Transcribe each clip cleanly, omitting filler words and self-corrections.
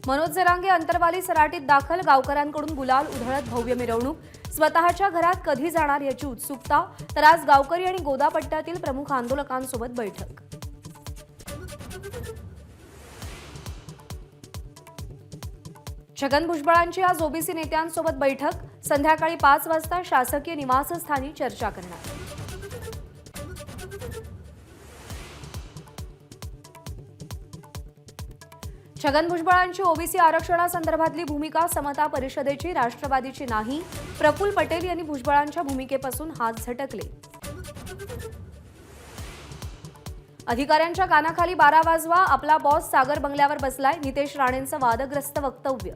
मनोज जरांगे अंतरवाली सराटीत दाखल, गावकऱ्यांकडून गुलाल उधळत भव्य मिरवणूक। स्वतःच्या घरात कधी जाणार याची उत्सुकता, तर आज गावकरी आणि गोदा पट्ट्यातील प्रमुख आंदोलकांसोबत बैठक। छगन भुजबळांची आज ओबीसी नेत्यांसोबत बैठक, संध्याकाळी 5 वाजता शासकीय निवासस्थानी चर्चा करणार। छगन भुजबळांची ओबीसी आरक्षणासंदर्भातली भूमिका समता परिषदेची, राष्ट्रवादीची नाही। प्रफुल्ल पटेल यांनी भुजबळांच्या भूमिकेपासून हात झटकले। अधिकाऱ्यांच्या कानाखाली 12 वाजवा, आपला बॉस सागर बंगल्यावर बसलाय, नितेश राणेंचं वादग्रस्त वक्तव्य।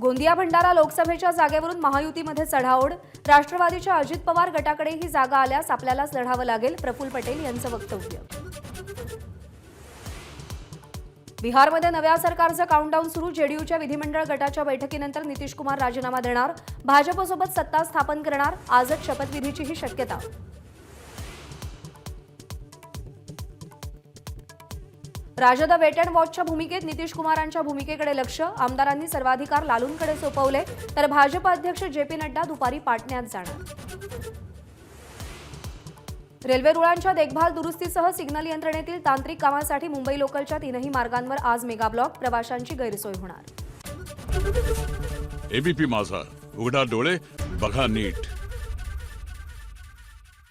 गोंदिया भंडारा लोकसभेच्या जागेवरून महायुतीमध्ये चढाओढ, राष्ट्रवादीच्या अजित पवार गटाकडे ही जागा आल्यास आपल्यालाच लढावं लागेल, प्रफुल्ल पटेल यांचं वक्तव्य। बिहारमध्ये नव्या सरकारचं काउंटडाऊन सुरू, जेडीयूच्या विधिमंडळ गटाच्या बैठकीनंतर नितीश कुमार राजीनामा देणार, भाजपसोबत सत्ता स्थापन करणार, आजच शपथविधीचीही शक्यता। राजद वेट अँड वॉचच्या भूमिकेत नितीश कुमारांच्या भूमिकेकडे लक्ष, आमदारांनी सर्वाधिकार लालूंकडे सोपवले, तर भाजप अध्यक्ष जेपी नड्डा दुपारी पाटण्यात जाणार। रेल्वे रुळांच्या देखभाल दुरुस्तीसह सिग्नल यंत्रणेतील तांत्रिक कामासाठी मुंबई लोकलच्या 3ही मार्गांवर आज मेगा ब्लॉक, प्रवाशांची गैरसोय होणार। एबीपी माझा, उघडा डोळे बघा नीट।